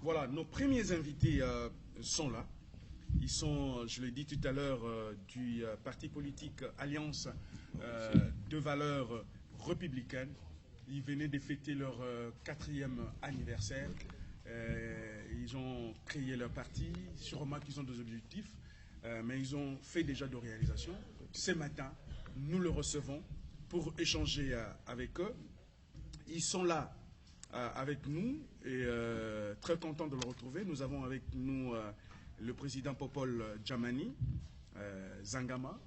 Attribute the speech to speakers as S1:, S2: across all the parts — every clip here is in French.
S1: Voilà, nos premiers invités sont là. Ils sont, je l'ai dit tout à l'heure, du parti politique Alliance de valeurs républicaines. Ils venaient de fêter leur 4e anniversaire. Ils ont créé leur parti. Sûrement qu'ils ont des objectifs, mais ils ont fait déjà de réalisations. Ce matin, nous le recevons pour échanger avec eux. Ils sont là avec nous et très contents de le retrouver. Nous avons avec nous le président Popol Djamani Zangama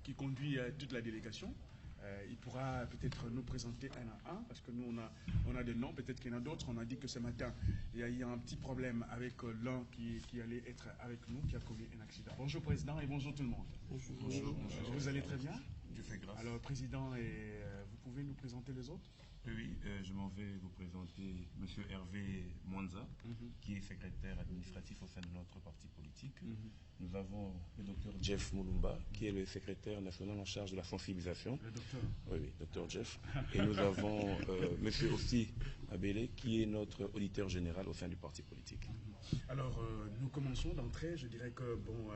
S1: qui conduit toute la délégation. Il pourra peut-être nous présenter un à un parce que nous on a des noms, peut-être qu'il y en a d'autres. On a dit que ce matin il y a eu un petit problème avec l'un qui allait être avec nous, qui a commis un accident. Bonjour président et bonjour tout le monde.
S2: Bonjour.
S1: Bonjour. Vous allez très bien?
S2: Dieu fait grâce.
S1: Alors président, vous pouvez nous présenter les autres?
S2: Oui, je m'en vais vous présenter M. Hervé Mwanza, qui est secrétaire administratif au sein de notre parti politique. Nous avons le docteur Jeff Mulumba, qui est le secrétaire national en charge de la sensibilisation.
S1: Le docteur?
S2: Oui, docteur Jeff. Et nous avons M. Ossi Abele, qui est notre auditeur général au sein du parti politique.
S1: Alors, nous commençons d'entrée. Je dirais que, bon,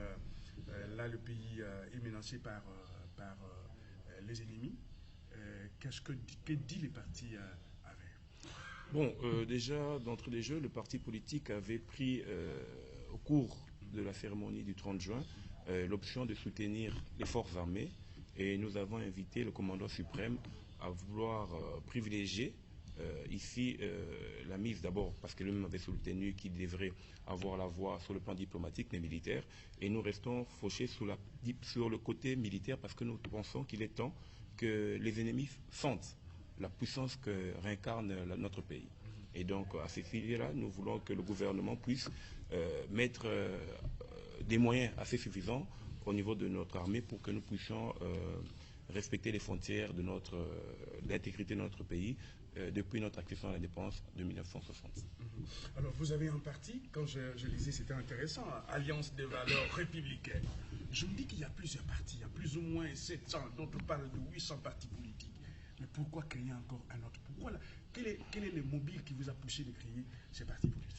S1: là, le pays est menacé par les ennemis. Que dit les partis avec?
S2: Bon, déjà, d'entrée des jeux, le parti politique avait pris, au cours de la cérémonie du 30 juin, l'option de soutenir les forces armées. Et nous avons invité le commandant suprême à vouloir privilégier ici la mise d'abord, parce que lui-même avait soutenu qu'il devrait avoir la voix sur le plan diplomatique mais militaire. Et nous restons fauchés sur le côté militaire parce que nous pensons qu'il est temps que les ennemis sentent la puissance que réincarne notre pays. Et donc, à ces filets-là, nous voulons que le gouvernement puisse mettre des moyens assez suffisants au niveau de notre armée pour que nous puissions respecter les frontières de l'intégrité de notre pays depuis notre accession à l'indépendance de 1960.
S1: Alors, vous avez un parti, quand je lisais, c'était intéressant, Alliance des valeurs républicaines. Je me dis qu'il y a plusieurs partis, il y a plus ou moins 700, dont on parle de 800 partis politiques. Mais pourquoi créer encore un autre? Quel est le mobile qui vous a poussé de créer ces partis politiques?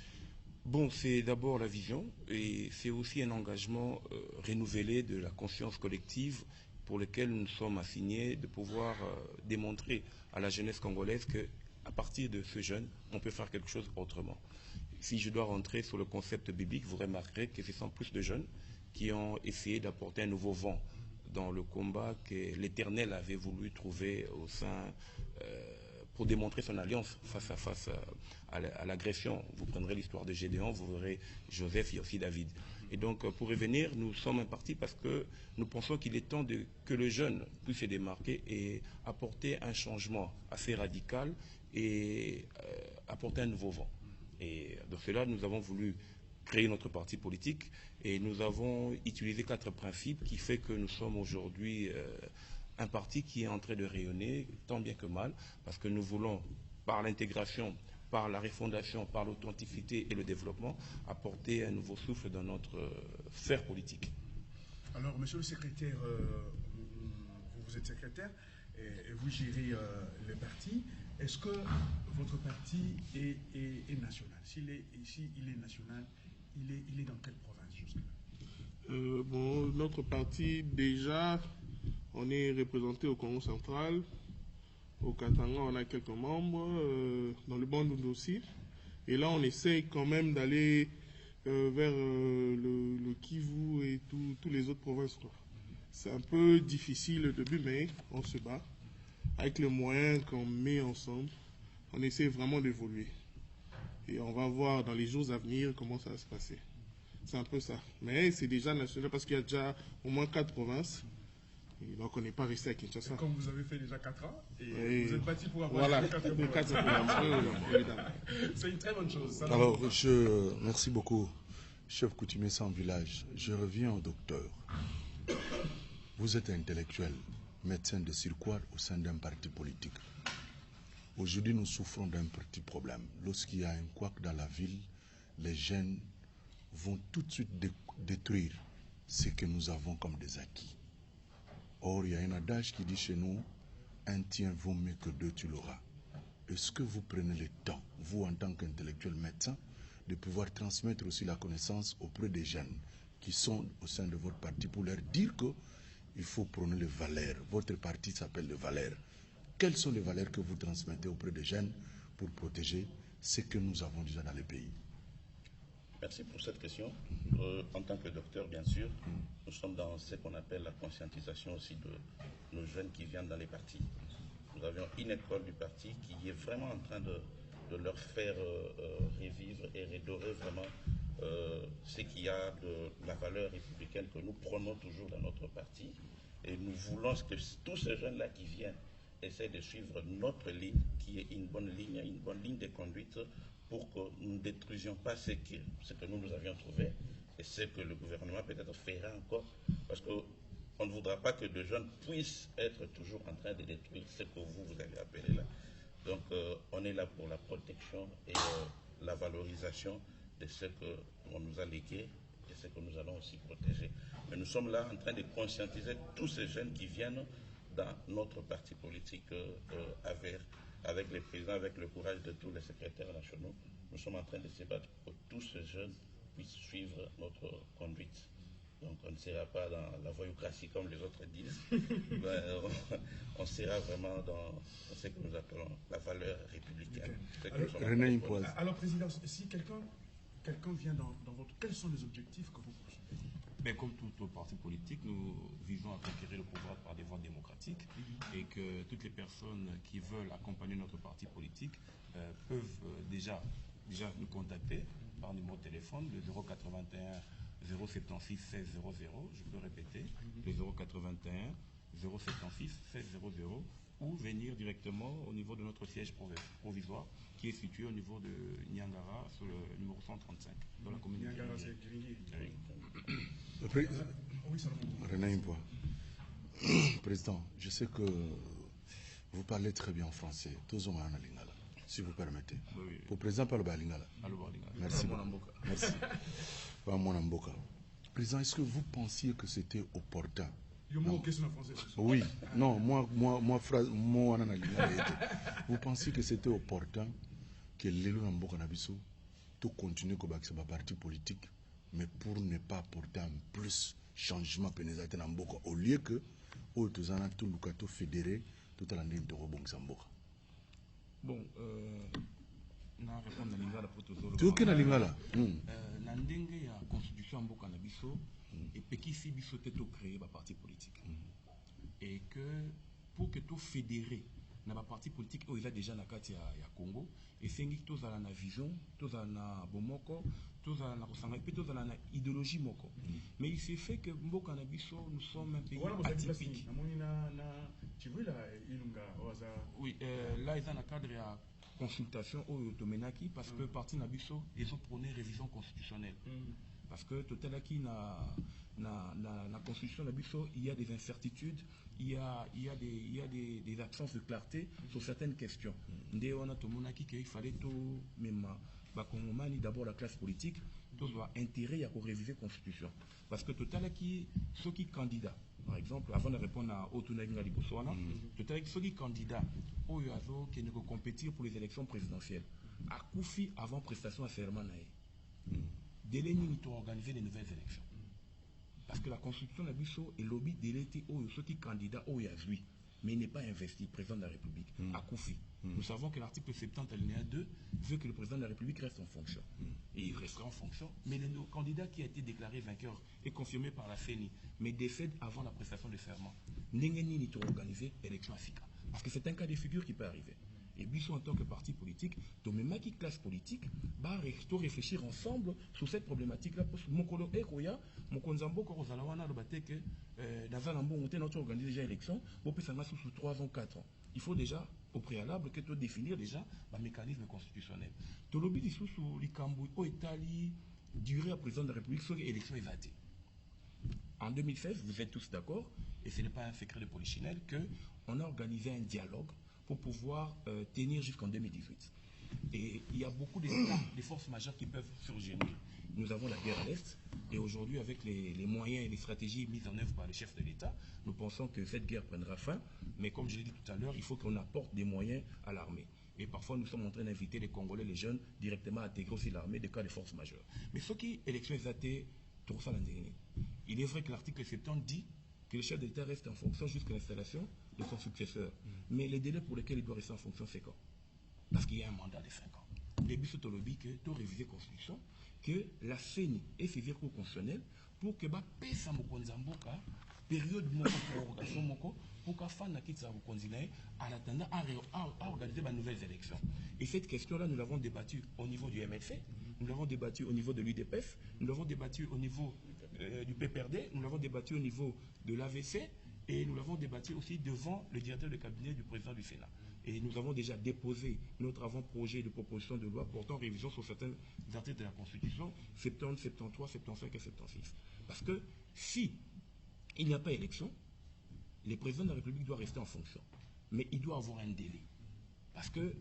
S2: Bon, c'est d'abord la vision et c'est aussi un engagement renouvelé de la conscience collective pour lequel nous sommes assignés de pouvoir démontrer à la jeunesse congolaise qu'à partir de ce jeune, on peut faire quelque chose autrement. Si je dois rentrer sur le concept biblique, vous remarquerez que ce sont plus de jeunes qui ont essayé d'apporter un nouveau vent dans le combat que l'Éternel avait voulu trouver au sein, pour démontrer son alliance face à l'agression. Vous prendrez l'histoire de Gédéon, vous verrez Joseph et aussi David. Et donc, pour revenir, nous sommes un parti parce que nous pensons qu'il est temps que le jeune puisse se démarquer et apporter un changement assez radical et apporter un nouveau vent. Et dans cela, nous avons voulu créer notre parti politique et nous avons utilisé 4 principes qui fait que nous sommes aujourd'hui un parti qui est en train de rayonner tant bien que mal parce que nous voulons, par l'intégration, par la refondation, par l'authenticité et le développement, apporter un nouveau souffle dans notre sphère politique.
S1: Alors, monsieur le secrétaire, vous êtes secrétaire et vous gérez le parti. Est-ce que votre parti est national? S'il est national, il est dans quelle province jusque-là?
S3: Bon, notre parti, déjà, on est représenté au Congo central. Au Katanga, on a quelques membres, dans le Bandundu aussi. Et là, on essaye quand même d'aller vers le Kivu et tous les autres provinces. C'est un peu difficile au début, mais on se bat. Avec les moyens qu'on met ensemble, on essaie vraiment d'évoluer. Et on va voir dans les jours à venir comment ça va se passer. C'est un peu ça. Mais c'est déjà national parce qu'il y a déjà au moins 4 provinces. Et donc on n'est pas resté à Kinshasa.
S1: Comme vous avez fait déjà 4 ans, et vous êtes bâti pour avoir
S3: voilà,
S1: les 4
S3: provinces.
S1: C'est une très bonne chose. Ça.
S4: Alors, merci beaucoup, chef coutumier sans village. Je reviens au docteur. Vous êtes intellectuel, médecin de circuit au sein d'un parti politique. Aujourd'hui, nous souffrons d'un petit problème. Lorsqu'il y a un couac dans la ville, les jeunes vont tout de suite détruire ce que nous avons comme des acquis. Or, il y a un adage qui dit chez nous, un tien vaut mieux que 2, tu l'auras. Est-ce que vous prenez le temps, vous en tant qu'intellectuel médecin, de pouvoir transmettre aussi la connaissance auprès des jeunes qui sont au sein de votre parti pour leur dire qu'il faut prôner les valeurs. Votre parti s'appelle les valeurs. Quelles sont les valeurs que vous transmettez auprès des jeunes pour protéger ce que nous avons déjà dans le pays?
S5: Merci pour cette question. En tant que docteur, bien sûr, nous sommes dans ce qu'on appelle la conscientisation aussi de nos jeunes qui viennent dans les partis. Nous avions une école du parti qui est vraiment en train de leur faire revivre et redorer vraiment ce qu'il y a de la valeur républicaine que nous prenons toujours dans notre parti. Et nous voulons que tous ces jeunes-là qui viennent essaient de suivre notre ligne, qui est une bonne ligne de conduite pour que nous ne détruisions pas ce que nous avions trouvé et ce que le gouvernement peut-être fera encore. Parce qu'on ne voudra pas que des jeunes puissent être toujours en train de détruire ce que vous avez appelé là. Donc on est là pour la protection et la valorisation de ce qu'on nous a légué et ce que nous allons aussi protéger. Mais nous sommes là en train de conscientiser tous ces jeunes qui viennent dans notre parti politique avec les présidents, avec le courage de tous les secrétaires nationaux. Nous sommes en train de se battre pour que tous ces jeunes puissent suivre notre conduite. Donc on ne sera pas dans la voyoucratie comme les autres disent. On sera vraiment dans ce que nous appelons la valeur républicaine.
S1: Alors, Président, si quelqu'un vient dans votre... Quels sont les objectifs que vous poursuivez?
S2: Ben, comme tout parti politique, nous visons à conquérir le pouvoir par des voies démocratiques et que toutes les personnes qui veulent accompagner notre parti politique peuvent déjà nous contacter par numéro de téléphone, le 081 076 16 00, je peux répéter, le 081 076 16 00, ou venir directement au niveau de notre siège provisoire qui est situé au niveau de Niangara sur le numéro 135 dans la commune de
S1: Niangara, c'est
S4: René Impois. Président, je sais que vous parlez très bien en français. Si vous permettez.
S2: Oui.
S4: Pour le président, parle bien lingala. Merci. Merci. Président, est-ce que vous pensiez que c'était opportun? Oui, non, vous pensiez que c'était opportun que l'élu Namboka Nabiso tout continue comme un parti politique, mais pour ne pas apporter un plus changement pénétrateur Namboka, au lieu que tout le fédéré, tout à l'année de Robong Samboka.
S2: Bon, na répondre na lingala pour tout ça.
S4: Tu es na lingala.
S2: Na ndenge ya constitution mboka na biso et pekisi biso te to créer ba parti politique. Et que pour que tout fédéré na ba parti politique il a déjà na kati ya Congo et sengi to za na vision, to za na bomoko, to za na kosanga pe to za na idéologie moko. Mais il s'est fait que mboka na biso nous sommes un pays atypique.
S1: Tu vois là Ilunga Oaza.
S2: Oui, là ils ont un cadre à consultation au Tomenaki parce que parti Nabiso ils ont prôné révision constitutionnelle. Parce que tout à l'heure la constitution Nabiso il y a des incertitudes, il y a des absences de clarté sur certaines questions. On a Tomenaki qu'il fallait tout même Bakongomani d'abord la classe politique tout doit intérêt à réviser constitution parce que tout à l'heure ceux qui candidats par exemple, avant de répondre à Otunaginga Liboswana, tout à l'heure, ceux qui candidats au Yazo qui ne compétir pour les élections présidentielles, à Koufi avant prestation à serment, délai ni to organiser les nouvelles élections. Parce que la constitution d'Abisso est lobby délai ceux qui candidats au Yazui, mais il n'est pas investi président de la République, à Koufi. Nous savons que l'article 70 alinéa 2 veut que le président de la République reste en fonction. Et il restera en fonction. Mais le candidat qui a été déclaré vainqueur est confirmé par la CENI, mais décède avant la prestation de serment. N'engeni ni organiser l'élection africaine. Parce que c'est un cas de figure qui peut arriver. Et Bissot, en tant que parti politique, même qui classe politique, va réfléchir ensemble sur cette problématique-là. Parce que Mokolo Ekoya, Mokonzambo, Korozalawana, le Batek, Dazalambo, on a organisé déjà l'élection, on peut s'en sous 3 ans, 4 ans. Il faut déjà, au préalable, que tu définir déjà un mécanisme constitutionnel. Tu l'as dit sur l'Ikambu, au Italie, durée à président de la République, sur l'élection évadée. En 2016, vous êtes tous d'accord, et ce n'est pas un secret de polichinelle, qu'on a organisé un dialogue pour pouvoir tenir jusqu'en 2018. Et il y a beaucoup de forces majeures qui peuvent surgir. Nous avons la guerre à l'Est, et aujourd'hui, avec les moyens et les stratégies mises en œuvre par les chefs de l'État, nous pensons que cette guerre prendra fin, mais comme je l'ai dit tout à l'heure, il faut qu'on apporte des moyens à l'armée. Et parfois, nous sommes en train d'inviter les Congolais, les jeunes, directement à intégrer aussi l'armée de cas de force majeure. Mais ce qui est l'élection exatée, tout ça il est vrai que l'article 70 dit que le chef de l'État reste en fonction jusqu'à l'installation de son successeur. Mais les délais pour lesquels il doit rester en fonction, c'est quand? Parce qu'il y a un mandat de 5 ans. Début de lobby que tu réviser la Constitution, que la CENI est saisir le constitutionnel pour que pesa mokonzamboka période de prorogation pour que fan quitte sa continuer en attendant à organiser de nouvelles élections. Et cette question-là, nous l'avons débattue au niveau du MLC, nous l'avons débattue au niveau de l'UDPF, nous l'avons débattue au niveau du PPRD, nous l'avons débattu au niveau de l'AVC et nous l'avons débattu aussi devant le directeur de cabinet du président du Sénat. Et nous avons déjà déposé notre avant-projet de proposition de loi portant révision sur certains articles de la Constitution, 70, 73, 75 et 76. Parce que si il n'y a pas élection, le président de la République doit rester en fonction. Mais il doit avoir un délai. Parce que,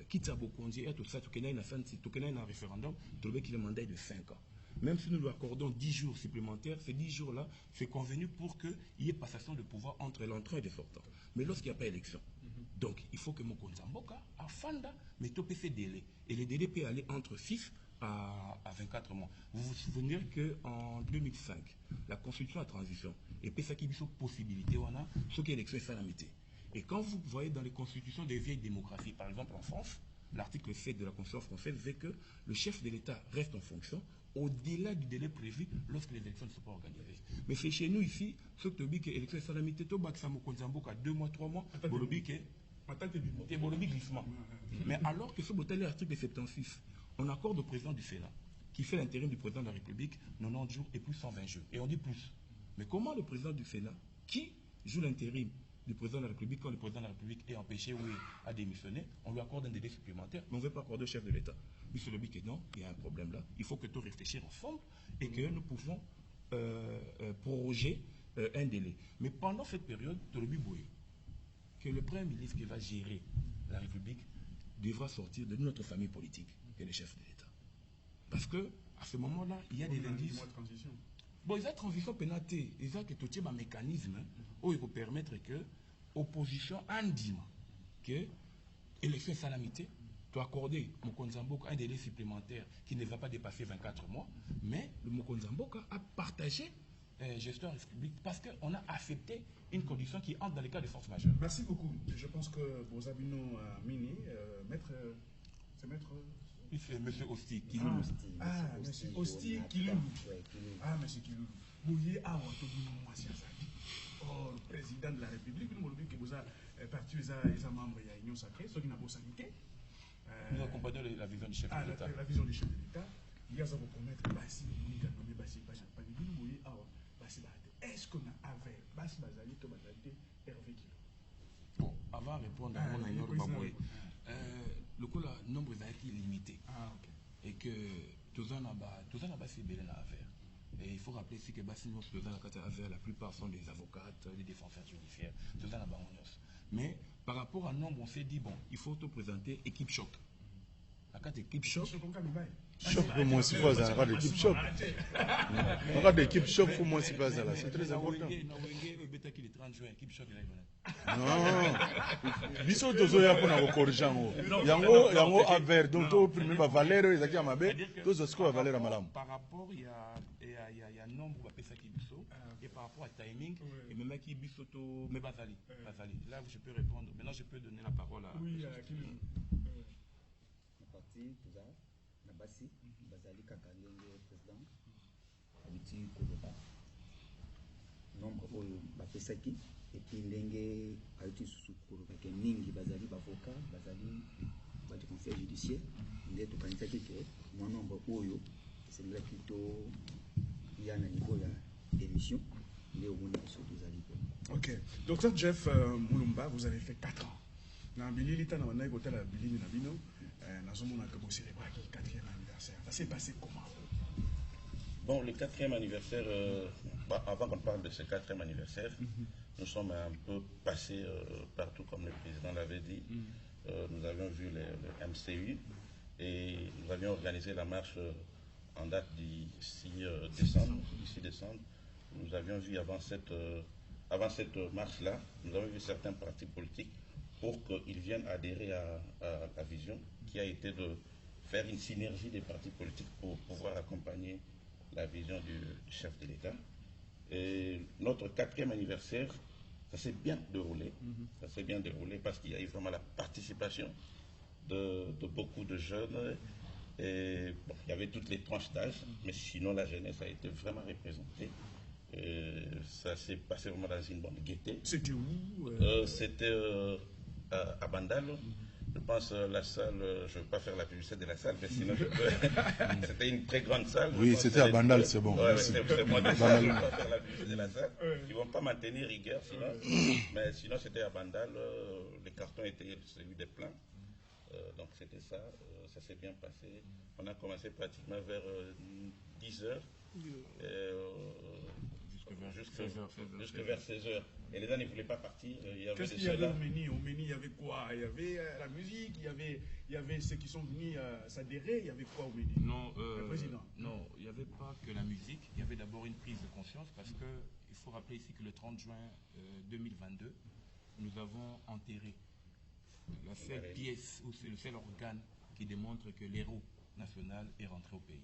S2: quitte à Bokondi et tout ça, tout un référendum, qu'il le mandat est de 5 ans. Même si nous lui accordons 10 jours supplémentaires, ces 10 jours-là, c'est convenu pour qu'il y ait passation de pouvoir entre l'entrant et le sortant. Mais lorsqu'il n'y a pas élection, donc il faut que Mokonzamboka, à Fanda, mette au PC délai. Et le délai peut aller entre 6 à 24 mois. Vous vous souvenez qu'en 2005, la Constitution à transition, et puis ça qui a possibilité, ce qui est l'élection est salamité. Et quand vous voyez dans les constitutions des vieilles démocraties, par exemple en France, l'article 7 de la Constitution française veut que le chef de l'État reste en fonction au-delà du délai prévu lorsque les élections ne sont pas organisées. Mais c'est chez nous ici, ce que tu dis que l'élection est salamité, tu as 2 mois, 3 mois, glissement. Mais alors que ce botal est l'article 76, on accorde au président du Sénat, qui fait l'intérim du président de la République, 90 jours et plus 120 jours. Et on dit plus. Mais comment le président du Sénat, qui joue l'intérim du président de la République, quand le président de la République est empêché ou a démissionné, on lui accorde un délai supplémentaire, mais on ne veut pas accorder au chef de l'État. Monsieur Lobby, non, il y a un problème là. Il faut que tout réfléchir ensemble et que nous pouvons proroger un délai. Mais pendant cette période, Tolobi Boye, que le Premier ministre qui va gérer la République devra sortir de notre famille politique, qui est le chef de l'État. Parce que à ce moment-là, il y a des indices. Bon, il y a transition pénalité, il y a un mécanisme où il faut permettre que l'opposition indime que l'élection salamité doit accorder Mokonzamboka un délai supplémentaire qui ne va pas dépasser 24 mois, mais le Mokonzamboka a partagé gestion publique parce qu'on a accepté une condition qui entre dans les cas de force majeure.
S1: Merci beaucoup. Je pense que Bozabino Mini, maître, c'est maître.
S2: C'est M. Osti Kilulu.
S1: Ah, M. Osti Kilulu. Ah, M. Kilulu. Bouillé à le président de la République, nous avons dit que vous avez parti, vous avez membre de l'Union sacrée, ceux qui n'ont pas sanité.
S2: Nous accompagnons la vision du chef de l'État.
S1: La vision du chef de l'État. Il y a à vous commettre Bassi, il y a nommé Bassi, est-ce qu'on a avec Bassi Bazali, Tomatalité, Hervé Kilo?
S2: Bon, avant de répondre à mon aïeur Baboué, le nombre est limité. Et que tout ça n'a pas si bien à faire. Et il faut rappeler ici que la plupart sont des avocates, des défenseurs judiciaires, tout ça n'a pas. Mais par rapport à nombre, on s'est dit, bon, il faut te présenter équipe choc. La carte équipe choc.
S4: Choc pour moi, c'est pas ça. L'équipe choc. Regarde l'équipe choc pour moi, c'est pas ça. C'est très important. Non. Biso tozoya pour na corriger yango aver donc to primer ba valeur ezaki ya mabe to zosko ba valeur malamu.
S2: Par rapport il y a nombre ba pesa ki biso et par rapport à timing et même qui biso to me bazali. Là je peux répondre. Maintenant je peux donner la parole à
S1: oui,
S6: parti tout ça na basi bazali kakandenge président habiti koloba nombre oyo bapesaki et puis ndenge ayuti susu koloba ke mingi bazali bavocat bazali badi conseil judiciaire nde tokanisaki ke mwa nombre oyo esengelaki to ya na niveau ya émission nde omona biso tozali po.
S1: Ok. Docteur Jeff Moulumba, vous avez fait 4 ans. Dans Billy, il y a un Billy Nabino. Nous avons célébré le 4e anniversaire. Ça s'est passé comment?
S5: Bon, le 4e anniversaire, avant qu'on parle de ce 4e anniversaire, nous sommes un peu passés partout, comme le président l'avait dit. Nous avions vu le MCU et nous avions organisé la marche en date du 6 décembre. Nous avions vu avant cette marche-là, nous avons vu certains partis politiques pour qu'ils viennent adhérer à la vision qui a été de faire une synergie des partis politiques pour pouvoir accompagner la vision du chef de l'État. Et notre 4e anniversaire, ça s'est bien déroulé. Ça s'est bien déroulé parce qu'il y a eu vraiment la participation de beaucoup de jeunes. Et, bon, il y avait toutes les tranches d'âge, mais sinon la jeunesse a été vraiment représentée. Ça s'est passé vraiment dans une bonne gaieté.
S1: C'était où
S5: C'était à Bandal. Je pense la salle, je ne veux pas faire la publicité de la salle, mais sinon je peux. C'était une très grande salle.
S4: Oui, c'était à Bandal, c'est bon.
S5: Ouais, c'est moi qui ne veux pas faire la publicité de la salle. Ils ne vont pas maintenir rigueur sinon. Mais sinon c'était à Bandal, les cartons étaient celui des plans. Donc c'était ça, ça s'est bien passé. On a commencé pratiquement vers 10h. Jusque vers 16h. Et les gens ne voulaient pas partir.
S1: Qu'est-ce qu'il y avait au Méni? Au Méni, il y avait quoi? Il y avait la musique, il y avait ceux qui sont venus s'adhérer. Il y avait quoi au Méni?
S2: Non,
S1: le président.
S2: Non, il n'y avait pas que la musique. Il y avait d'abord une prise de conscience parce qu'il faut rappeler ici que le 30 juin 2022, nous avons enterré la seule pièce ou c'est le seul organe qui démontre que l'héros national est rentré au pays.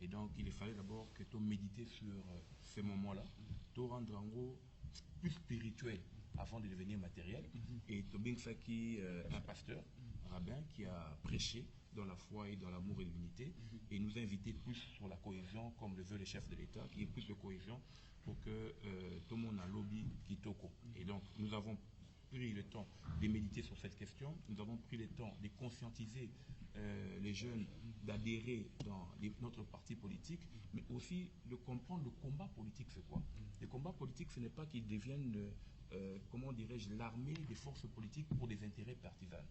S2: Et donc, il fallait d'abord que tu médites sur ces moments-là, tu rendre en gros plus spirituel avant de devenir matériel. Et Tobin Saki, un pasteur, rabbin, qui a prêché dans la foi et dans l'amour et l'unité, et nous a invités plus sur la cohésion, comme le veut le chef de l'État, qui est plus de cohésion pour que tout le monde a lobby Kitoko. Et donc, nous avons pris le temps de méditer sur cette question, nous avons pris le temps de conscientiser les jeunes d'adhérer dans notre parti politique, mais aussi de comprendre le combat politique, c'est quoi. Le combat politique, ce n'est pas qu'ils deviennent, comment dirais-je, l'armée des forces politiques pour des intérêts partisans.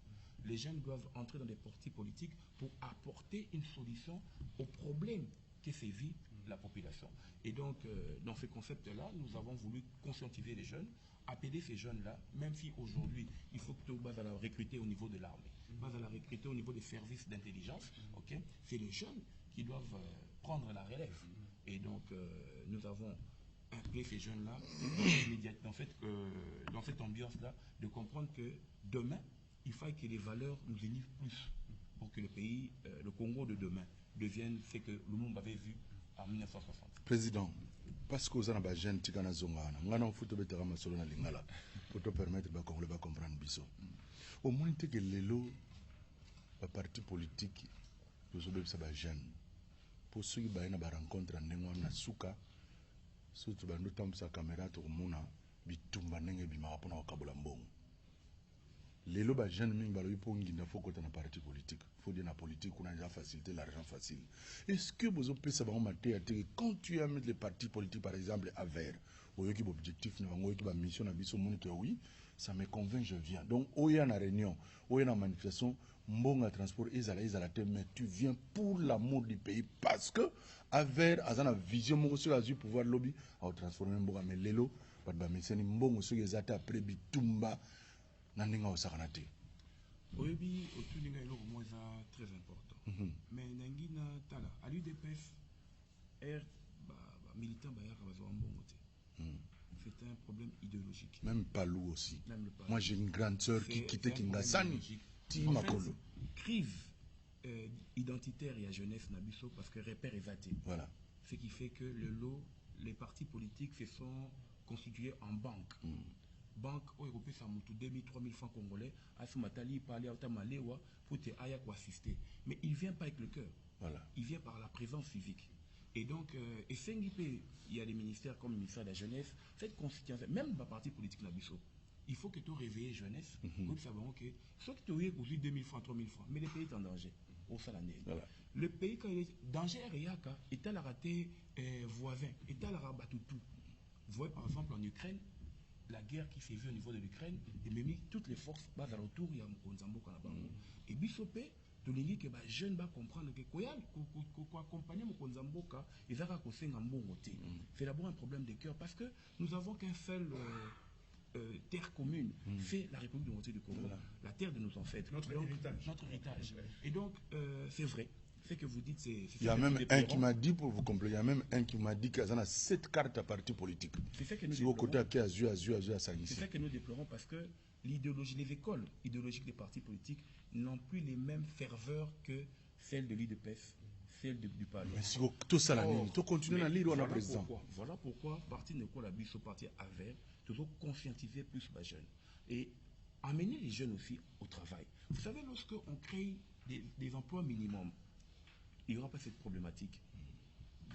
S2: Les jeunes doivent entrer dans des partis politiques pour apporter une solution aux problèmes que sévit la population. Et donc, dans ce concept-là, nous avons voulu conscientiser les jeunes, appeler ces jeunes-là, même si aujourd'hui, il faut que tu vas la recruter au niveau de l'armée, vas la recruter au niveau des services d'intelligence, okay? C'est les jeunes qui doivent prendre la relève. Et donc, nous avons appelé ces jeunes-là, dans cette ambiance-là, de comprendre que demain, il faut que les valeurs nous unissent plus pour que le pays, le Congo de demain, devienne ce que le monde avait vu en 1960.
S4: Président, parce que vous avez des jeunes qui ont pour te permettre de comprendre biso. Au moins que les lots, les partis politiques, nous sommes des jeunes. Pour ceux qui ont rencontré na suka, surtout dans le temps sa caméra to mona bitumba nenge bimarapona wakabula mbongo. Les lots des jeunes mingi balobi pongi na faut côté na parti politique. Faut dire na politique on a déjà facilité l'argent facile. Est-ce que vous avez ça va mater quand tu as mis les partis politiques par exemple à vert, au yoki objectif na bango yoki ba mission na biso monito oui, ça me convainc je viens. Donc au y a na réunion, au y a na manifestation, mbonga transport ezala te mais tu viens pour l'amour du pays parce que à vert azana vision mo sur azu pouvoir lobby à transformer mbonga mais lelo pas ba meseni mbongo sur ezata après bitumba.
S2: Oui, autour de l'eau, c'est très important. Mais Nangina Tala, à l'UDPF, militant c'est un problème idéologique.
S4: Même Palou aussi. Moi j'ai une grande sœur qui quittait Kingasani.
S2: En fait, crise identitaire et à jeunesse Nabiso parce que repère est vaté.
S4: Voilà.
S2: Ce qui fait que les partis politiques se sont constitués en banque. Banque européenne, ça monte 2000, 3000 francs congolais. Matali, il parlait à Malewa pour te assister. Mais il ne vient pas avec le cœur.
S4: Voilà.
S2: Il vient par la présence physique. Et donc, il y a des ministères comme le ministère de la Jeunesse, cette constitution, même dans le parti politique Nabiso, il faut que tu réveilles jeunesse. Nous savons que, soit que tu as aujourd'hui 2000 francs, 3000 francs, mais le pays est en danger.
S4: Voilà.
S2: Le pays, quand il est danger, il a raté voisin, il a rabattu tout. Vous voyez par exemple en Ukraine, la guerre qui s'est vue au niveau de l'Ukraine, et même toutes les forces basent à retour, il y a Mkonzambo Kanaba. Et Bissopé, tu dis que les jeunes vont comprendre que quoi accompagner Mkonzambo, ils ont un bon côté. C'est d'abord un problème de cœur parce que nous n'avons qu'un seul terre commune, c'est la République démocratique du Congo, la terre de nos ancêtres.
S1: Notre
S2: héritage. Et donc, c'est vrai. Que vous dites,
S4: il y a même un qui m'a dit, pour vous compléter, il y a même un qui m'a dit qu'il y a 7 cartes à parti politique.
S2: C'est ça que nous
S4: déplorons. C'est ça
S2: que nous déplorons parce que l'idéologie, les écoles idéologiques des partis politiques n'ont plus les mêmes ferveurs que celles de l'IDPS, celles du palais.
S4: Mais si tout ça, tu continues à lire on a président.
S2: Voilà pourquoi parti Nicolas Bisso parti avec toujours conscientiser plus les jeunes et amener les jeunes aussi au travail. Vous savez, lorsqu'on crée des emplois minimums, il n'y aura pas cette problématique.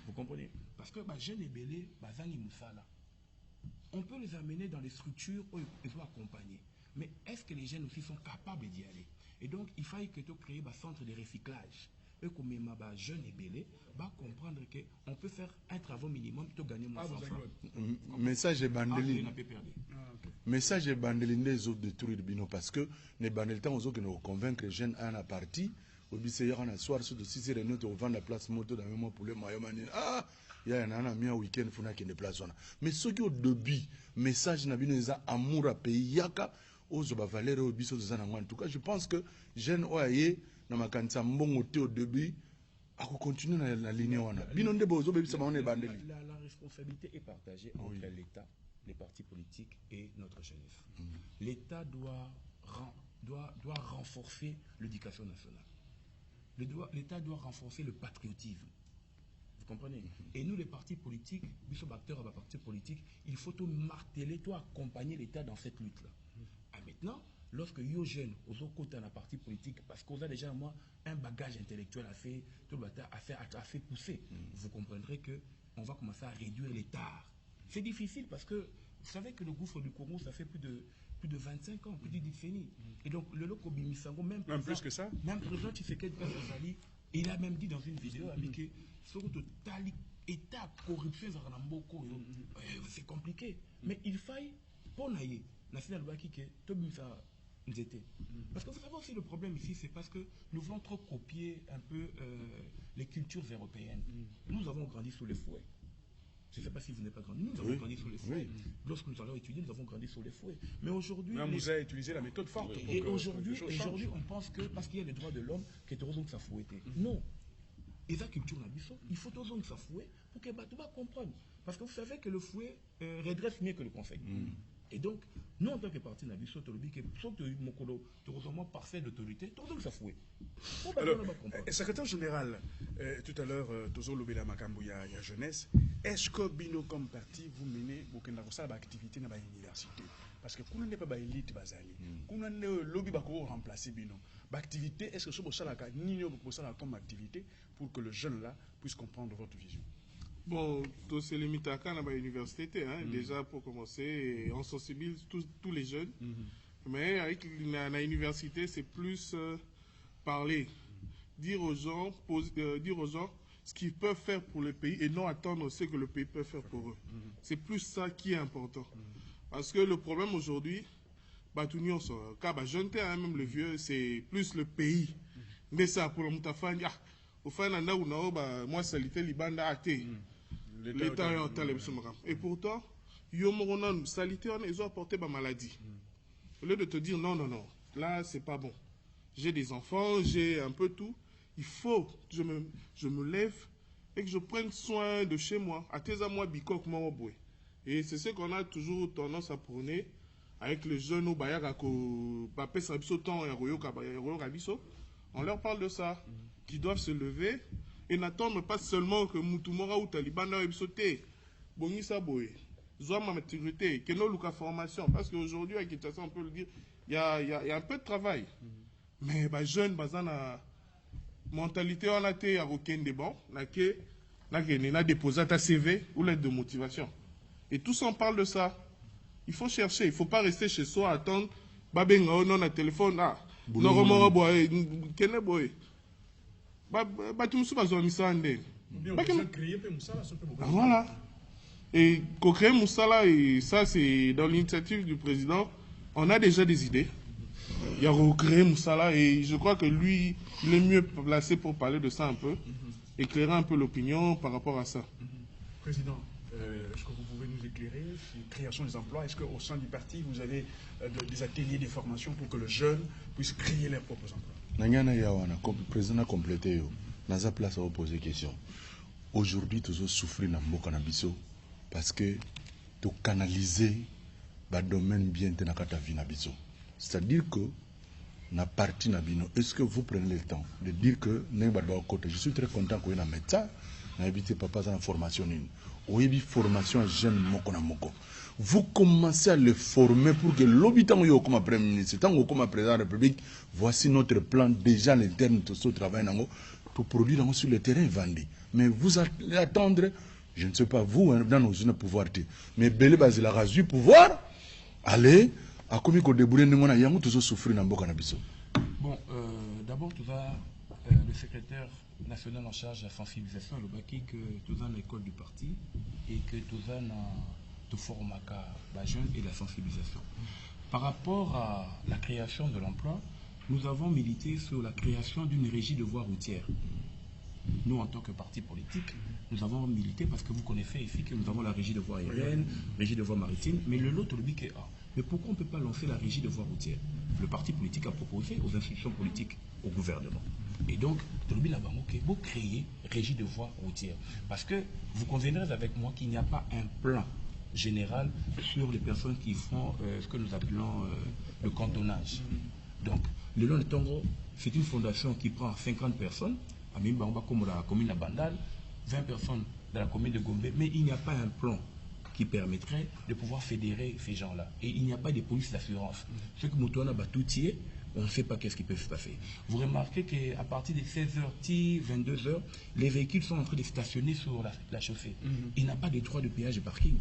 S2: Vous comprenez? Parce que les jeunes et belés, on peut les amener dans les structures où ils doivent accompagner. Mais est-ce que les jeunes aussi sont capables d'y aller? Et donc, il faut que tu crées un centre de recyclage. Et comme les jeunes et belés, comprendre qu'on peut faire un travail minimum pour gagner moins de francs.
S4: Message est bandeli. Message est bandeli des autres détruire bino parce que les bandeli temps aux autres qui nous convaincre les jeunes à la partie. Au biseyer on a soir sur de 6 heures nous vend la place moto dans le moment pour le maillot ah il y a un mi week-end funa qui ne place on mais ce qui au début message na bino za amour à pays yaka ozo ba valeur au biso za na en tout cas je pense que jeune oaye na makanisa mbongo te au début à continuer dans la ligne wana bino nde bozo be bisa on est bandeli
S2: la responsabilité est partagée entre l'État, les partis politiques et notre jeunesse. L'État doit renforcer l'éducation nationale. L'État doit renforcer le patriotisme. Vous comprenez? Et nous, les partis politiques, nous sommes acteurs à la partie politique, il faut tout marteler, tout accompagner l'État dans cette lutte-là. Maintenant, lorsque vous jeunes, vous côté dans la partie politique, parce qu'on a déjà moi un bagage intellectuel assez poussé, vous comprendrez qu'on va commencer à réduire l'État. C'est difficile parce que vous savez que le gouffre du Congo, ça fait plus de 25 ans, plus de décennies. Et donc, le Loko Bimisango, même
S1: plus que ça.
S2: Même président Tshisekedi Bazali, il a même dit dans une vidéo que ce total état corruption, c'est compliqué. Mais il faille, pour naïe, national Baki, que tout ça nous était. Parce que vous savez aussi le problème ici, c'est parce que nous voulons trop copier un peu les cultures européennes. Nous avons grandi sous les fouets. Je ne sais pas si vous n'avez pas grandi. Nous avons grandi sur les fouets. Lorsque nous allons étudier, nous avons grandi sur les fouets. Mais aujourd'hui.
S1: Vous avez utilisé la méthode forte.
S2: Et aujourd'hui, on pense que parce qu'il y a les droits de l'homme, que tout le monde s'est fouetté. Non. Et la culture, il faut tout le monde s'est fouetté pour que tout le monde comprenne. Parce que vous savez que le fouet redresse mieux que le conseil. Et donc, nous, en tant que parti Nabiso, sauf que mon parfait d'autorité, tout le monde s'est fouetté.
S1: Alors, secrétaire général, tout à l'heure, Tozo Lobela Makambouya, il y a jeunesse. Est-ce que Bino comme parti, vous menez une activité dans l'université? Parce que quand on n'est pas élite, quand on est lobby, on remplacer Bino. L'activité, est-ce que ce que comme activité pour que le jeune là puisse comprendre votre vision?
S3: Bon, tout se limite à l'université, déjà pour commencer, on sensibilise tous les jeunes. Mais avec l'université, c'est plus parler, dire aux gens ce qu'ils peuvent faire pour le pays et non attendre ce que le pays peut faire pour eux. C'est plus ça qui est important. Parce que le problème aujourd'hui, même le vieux, c'est plus le pays. Mais ça, pour le Moutafan, au fin moi, c'est l'Ibanda athée. L'État est en tel. Et pourtant, salité, ils ont apporté ma maladie. Au lieu de te dire non, là, c'est pas bon. J'ai des enfants, j'ai un peu tout. Il faut que je me lève et que je prenne soin de chez moi. Et c'est ce qu'on a toujours tendance à prôner avec les jeunes au on leur parle de ça, qui doivent se lever et n'attendre pas seulement que Moutoumora ou Taliban aient sauté. Bonisa Boé, Zouama maturité, que nous avons formation. Parce qu'aujourd'hui, à Kinshasa, on peut le dire, il y a un peu de travail. Mais les jeunes, la mentalité, on a été à aucun débat, on a déposé ta CV ou l'aide de motivation. Et tous on parle de ça. Il faut chercher, il ne faut pas rester chez soi, attendre. Babenga, on a un téléphone, non, boy, kene boy. Voilà. Et co-créer Moussala, et ça c'est dans l'initiative du président, on a déjà des idées. Il y a recréé Moussala et je crois que lui, il est mieux placé pour parler de ça un peu, éclairer un peu l'opinion par rapport à ça.
S1: Président, est-ce que vous pouvez nous éclairer sur la création des emplois? Est-ce qu'au sein du parti, vous avez des ateliers, des formations pour que le jeune puisse créer leurs propres emplois?
S4: Le président a complété. Dans place à vous poser question. Aujourd'hui, tu as souffert dans le Canabiso parce que tu as canalisé le domaine bien de ta vie. C'est-à-dire que, na partie Nabino, est-ce que vous prenez le temps de dire que je suis très content qu'on ait un médecin, n'a évité papa dans la formation. Ou une formation jeune moko na moko. Vous commencez à le former pour que l'habitant comme Premier ministre, tant comme président de la République, voici notre plan déjà à l'interne de ce travail pour produire sur le terrain vendu. Mais vous allez attendre, je ne sais pas vous, dans nos zones pouvoir, mais Bélé Basile a du pouvoir, allez, à combien de débrouiller, nous avons toujours souffert dans le Nabiso.
S2: Bon, d'abord, tu vas, le secrétaire national en charge de la sensibilisation, le Baki, que tu as l'école du parti et que tu as tout format la jeune et la sensibilisation. Par rapport à la création de l'emploi, nous avons milité sur la création d'une régie de voies routières. Nous, en tant que parti politique, nous avons milité parce que vous connaissez ici que nous avons la régie de voies aériennes, régie de voies maritimes, mais le lot, le BIC est A. Mais pourquoi on ne peut pas lancer la régie de voies routières? Le parti politique a proposé aux institutions politiques, au gouvernement. Et donc, vous créez régie de voies routières. Parce que vous conviendrez avec moi qu'il n'y a pas un plan général sur les personnes qui font ce que nous appelons le cantonnage. Donc, le long de Tongo, c'est une fondation qui prend 50 personnes, à Mimba, comme la commune de Bandal, 20 personnes dans la commune de Gombe, mais il n'y a pas un plan qui permettrait de pouvoir fédérer ces gens-là. Et il n'y a pas de police d'assurance. Ce que Moutouana Batoutier, on ne sait pas qu'est-ce qui peut se passer. Vous remarquez qu'à partir de 16h, 22h, les véhicules sont en train de stationner sur la chaussée. Il n'y a pas de droit de péage de parking.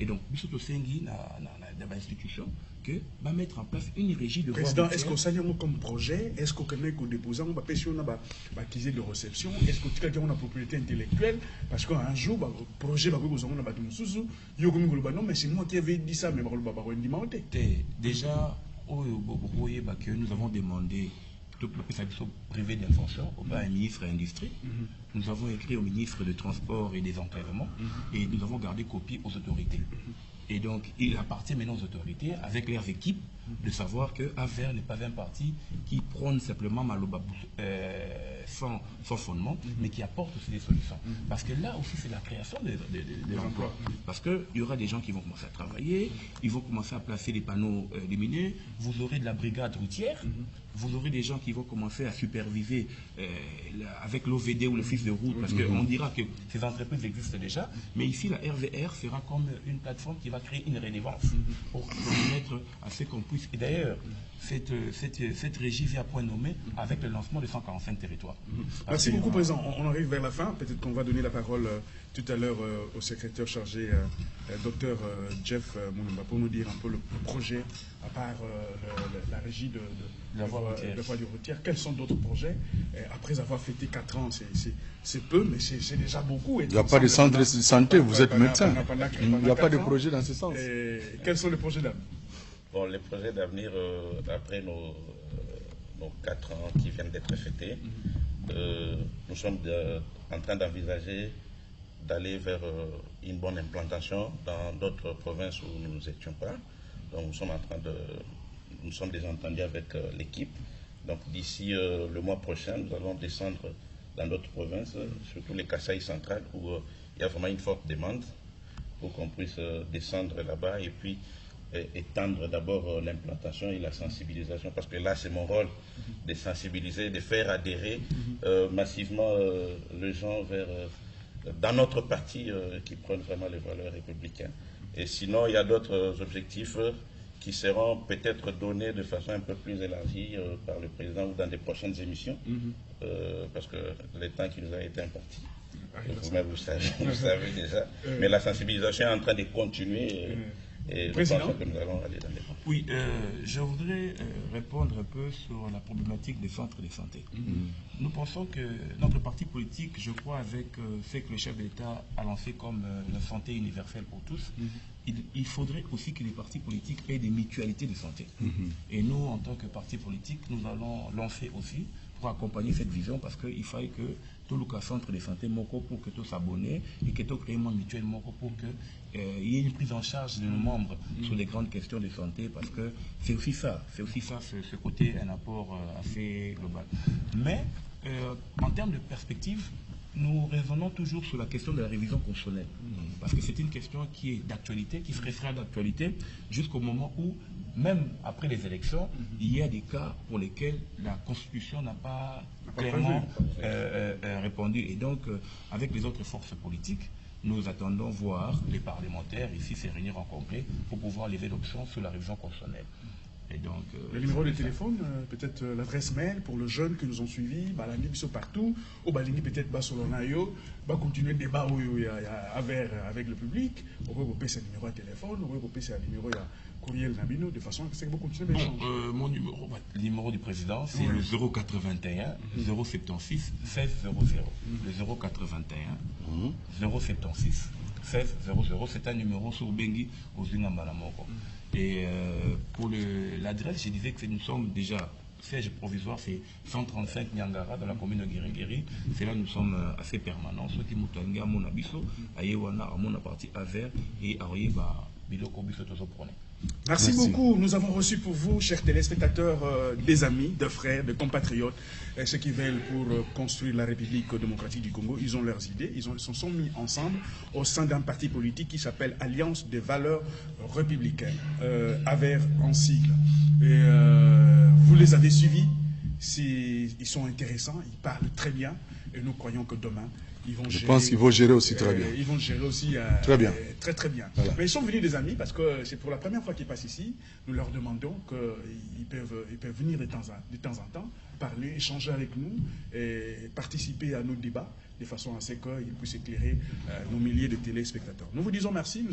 S2: Et donc, Bissot Sengi, dans l'institution, que va mettre en place une régie de voies routières.
S1: Président, est-ce qu'on s'allie comme projet? Est-ce qu'on connaît qu'au déposant, on va pêcher, on va acquisition de réception? Est-ce qu'on a une propriété intellectuelle? Parce qu'un jour, le projet va vous en avoir non, mais c'est moi qui avais dit ça, mais on va
S2: déjà, nous avons demandé tout le privé d'information au ministre de l'Industrie. Nous avons écrit au ministre de Transport et des Enterrements et nous avons gardé copie aux autorités. Et donc, il appartient maintenant aux autorités, avec leurs équipes, de savoir que AVER n'est pas un parti qui prône simplement Maloba sans fondement, mais qui apporte aussi des solutions. Parce que là aussi, c'est la création de l'emploi. Parce qu'il y aura des gens qui vont commencer à travailler, ils vont commencer à placer des panneaux lumineux, vous aurez de la brigade routière, vous aurez des gens qui vont commencer à superviser avec l'OVD ou le fils de route, parce qu'on dira que ces entreprises existent déjà, mais ici, la RVR sera comme une plateforme qui va créer une relevance pour permettre à ce qu'on puisse. Et d'ailleurs, cette régie vient à point nommé avec le lancement de 145 territoires.
S1: Merci beaucoup, Président. On arrive vers la fin. Peut-être qu'on va donner la parole tout à l'heure au secrétaire chargé, Dr Jeff Mounumba, pour nous dire un peu le projet, à part la régie de la voie routière. Quels sont d'autres projets? Après avoir fêté 4 ans, c'est peu, mais c'est déjà beaucoup.
S4: Il n'y a pas de centre de santé, vous êtes médecin. Il n'y a pas de projet dans ce sens.
S1: Quels sont les projets d'avenir?
S5: Bon, les projets d'avenir, après nos 4 ans qui viennent d'être fêtés, nous sommes en train d'envisager d'aller vers une bonne implantation dans d'autres provinces où nous n'étions pas. Donc nous sommes déjà entendus avec l'équipe. Donc d'ici le mois prochain, nous allons descendre dans d'autres provinces, surtout les Kasaï centrales, où il y a vraiment une forte demande pour qu'on puisse descendre là-bas et puis étendre d'abord l'implantation et la sensibilisation, parce que là c'est mon rôle de sensibiliser, de faire adhérer massivement les gens dans notre parti qui prennent vraiment les valeurs républicaines. Et sinon il y a d'autres objectifs qui seront peut-être donnés de façon un peu plus élargie par le président ou dans des prochaines émissions, parce que le temps qui nous a été imparti, vous-même vous savez déjà, mais la sensibilisation est en train de continuer. Et je pense que nous allons aller dans les camps.
S2: Oui, je voudrais répondre un peu sur la problématique des centres de santé. Nous pensons que notre parti politique, je crois, avec ce que le chef de l'État a lancé comme la santé universelle pour tous, il faudrait aussi que les partis politiques aient des mutualités de santé. Et nous, en tant que parti politique, nous allons lancer aussi pour accompagner cette vision, parce qu'il faille que tout le centre de santé moko pour que tous s'abonnent et que tout créement mutuel moko pour qu'il y ait une prise en charge de nos membres sur les grandes questions de santé, parce que c'est aussi ça, ce côté, un apport assez global. Mais en termes de perspective, nous raisonnons toujours sur la question de la révision constitutionnelle, parce que c'est une question qui est d'actualité, qui restera d'actualité jusqu'au moment où même après les élections, il y a des cas pour lesquels la Constitution n'a pas clairement répondu. Et donc, avec les autres forces politiques, nous attendons voir les parlementaires ici se réunir en congrès pour pouvoir lever l'option sur la révision constitutionnelle. Et donc,
S1: le numéro de téléphone, peut-être l'adresse mail pour le jeune que nous ont suivis, Balangi Biso partout, au Balangi peut-être Basolonayo, va continuer le débat avec le public, on va couper ce numéro de téléphone, on va couper ce numéro de courriel Nabino, de façon à ce que vous continuez l'échange.
S2: Mon numéro, le numéro du président, c'est le 081 076 16 00. Le 081 076 16 00, c'est un numéro sur Bengi aux Zingambalamoko. Et pour l'adresse, je disais que nous sommes déjà, siège provisoire, c'est 135 Nyangara dans la commune de Guéringéri. C'est là que nous sommes assez permanents. Ceux qui m'ont à mon abisso, à Yewana, à mon partie à vert et à Oyeba, Biloko Bisso Tozoprone.
S1: Merci beaucoup. Nous avons reçu pour vous, chers téléspectateurs, des amis, des frères, des compatriotes, ceux qui veulent pour construire la République démocratique du Congo. Ils ont leurs idées, ils se sont mis ensemble au sein d'un parti politique qui s'appelle Alliance des valeurs républicaines, AVER en sigle. Et, vous les avez suivis, ils sont intéressants, ils parlent très bien, et nous croyons que demain,
S4: je pense qu'ils vont gérer aussi très bien.
S1: Ils vont gérer aussi
S4: très bien.
S1: Très bien. Voilà. Mais ils sont venus des amis parce que c'est pour la première fois qu'ils passent ici. Nous leur demandons qu'ils peuvent venir de temps en temps, parler, échanger avec nous et participer à nos débats de façon à ce qu'ils puissent éclairer nos milliers de téléspectateurs. Nous vous disons merci.